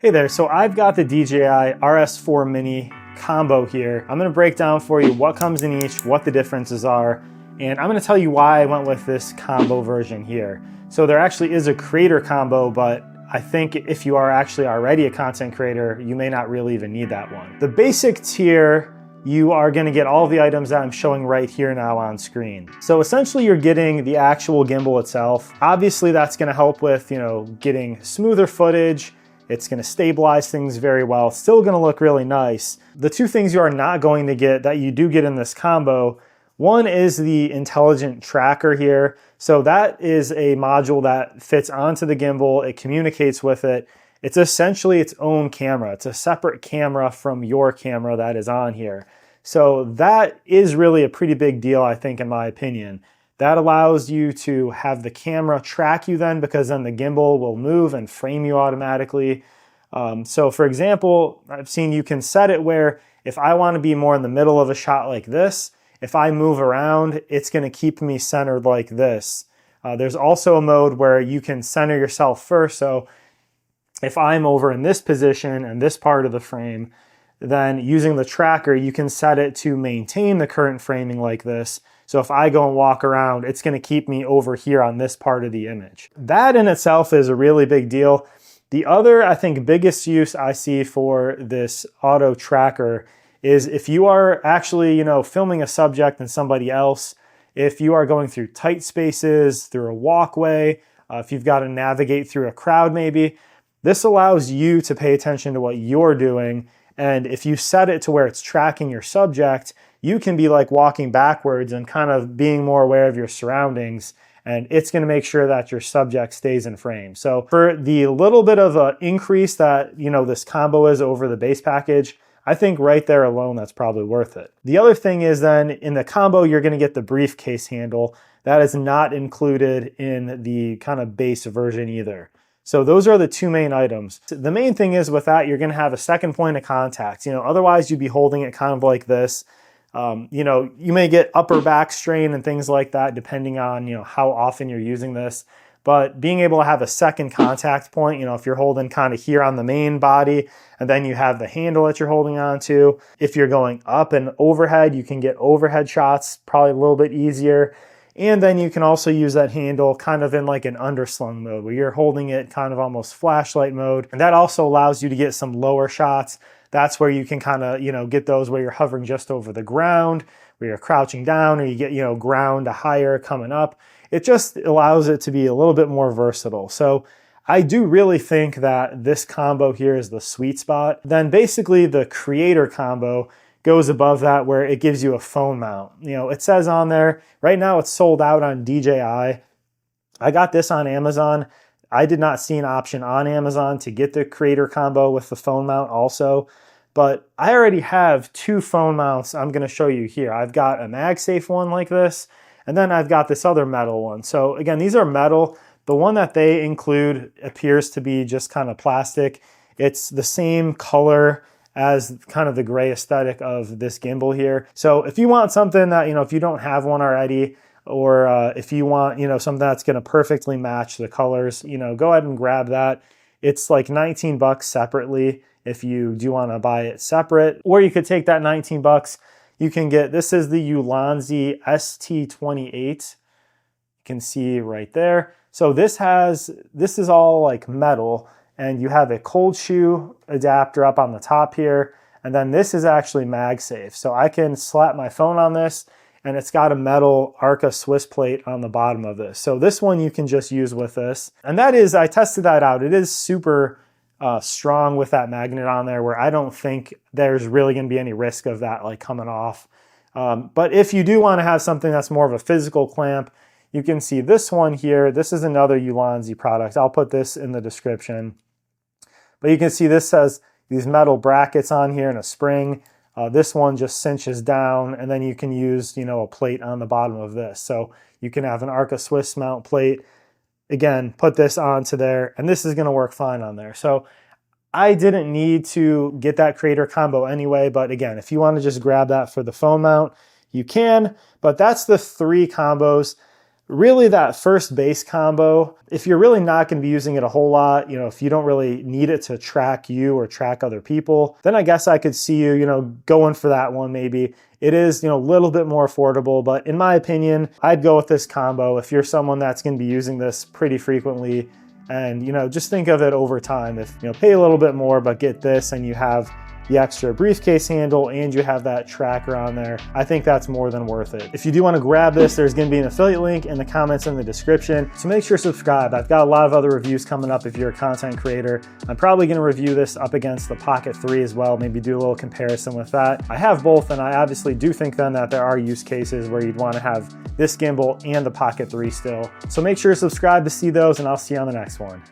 Hey there, so I've got the DJI RS4 Mini combo here. I'm gonna break down for you what comes in each, what the differences are, and I'm gonna tell you why I went with this combo version here. So there actually is a creator combo, but I think if you are actually already a content creator, you may not really even need that one. The basic tier, you are gonna get all the items that I'm showing right here now on screen. So essentially you're getting the actual gimbal itself. Obviously that's gonna help with, getting smoother footage. It's gonna stabilize things very well, still gonna look really nice. The two things you are not going to get that you do get in this combo, one is the intelligent tracker here. So that is a module that fits onto the gimbal, it communicates with it. It's essentially its own camera. It's a separate camera from your camera that is on here. So that is really a pretty big deal, I think, in my opinion. That allows you to have the camera track you then, because then the gimbal will move and frame you automatically. So for example, I've seen you can set it where if I want to be more in the middle of a shot like this, if I move around, it's going to keep me centered like this. There's also a mode where you can center yourself first. So if I'm over in this position and this part of the frame, then using the tracker, you can set it to maintain the current framing like this. So if I go and walk around, it's gonna keep me over here on this part of the image. That in itself is a really big deal. The other, I think, biggest use I see for this auto tracker is if you are actually, filming a subject and somebody else, if you are going through tight spaces, through a walkway, if you've got to navigate through a crowd maybe, this allows you to pay attention to what you're doing. And if you set it to where it's tracking your subject, you can be like walking backwards and kind of being more aware of your surroundings, and it's going to make sure that your subject stays in frame. So for the little bit of an increase that, this combo is over the base package, I think right there alone, that's probably worth it. The other thing is then in the combo, you're going to get the briefcase handle. That is not included in the kind of base version either. So those are the two main items. The main thing is with that, you're going to have a second point of contact. Otherwise you'd be holding it kind of like this. You may get upper back strain and things like that, depending on, how often you're using this. But being able to have a second contact point, if you're holding kind of here on the main body, and then you have the handle that you're holding on to. If you're going up and overhead, you can get overhead shots, probably a little bit easier. And then you can also use that handle kind of in like an underslung mode, where you're holding it kind of almost flashlight mode. And that also allows you to get some lower shots. That's where you can kind of, get those where you're hovering just over the ground, where you're crouching down, or you get, ground to higher coming up. It just allows it to be a little bit more versatile. So I do really think that this combo here is the sweet spot. Then basically the creator combo goes above that, where it gives you a phone mount. It says on there, right now it's sold out on DJI. I got this on Amazon. I did not see an option on Amazon to get the creator combo with the phone mount also, but I already have two phone mounts I'm gonna show you here. I've got a MagSafe one like this, and then I've got this other metal one. So again, these are metal. The one that they include appears to be just kind of plastic. It's the same color as kind of the gray aesthetic of this gimbal here. So if you want something that, if you don't have one already, or if you want, something that's gonna perfectly match the colors, go ahead and grab that. It's like 19 bucks separately if you do wanna buy it separate, or you could take that 19 bucks. You can get, this is the Ulanzi ST28. You can see right there. So this is all like metal, and you have a cold shoe adapter up on the top here. And then this is actually MagSafe. So I can slap my phone on this, and it's got a metal Arca Swiss plate on the bottom of this. So this one you can just use with this. And that is, I tested that out. It is super strong with that magnet on there, where I don't think there's really gonna be any risk of that like coming off. But if you do wanna have something that's more of a physical clamp, you can see this one here. This is another Ulanzi product. I'll put this in the description. But you can see this has these metal brackets on here and a spring. This one just cinches down, and then you can use, a plate on the bottom of this. So you can have an Arca Swiss mount plate. Again, put this onto there, and this is gonna work fine on there. So I didn't need to get that creator combo anyway, but again, if you wanna just grab that for the phone mount, you can. But that's the three combos. really that first base combo, if you're really not going to be using it a whole lot, if you don't really need it to track you or track other people, then I guess I could see you, going for that one maybe. It is, a little bit more affordable, but in my opinion, I'd go with this combo if you're someone that's going to be using this pretty frequently. And, just think of it over time. If, pay a little bit more, but get this and you have the extra briefcase handle and you have that tracker on there, I think that's more than worth it. If you do want to grab this, there's going to be an affiliate link in the comments in the description. So make sure to subscribe. I've got a lot of other reviews coming up if you're a content creator. I'm probably going to review this up against the Pocket 3 as well, maybe do a little comparison with that. I have both, and I obviously do think then that there are use cases where you'd want to have this gimbal and the Pocket 3 still. So make sure to subscribe to see those, and I'll see you on the next one.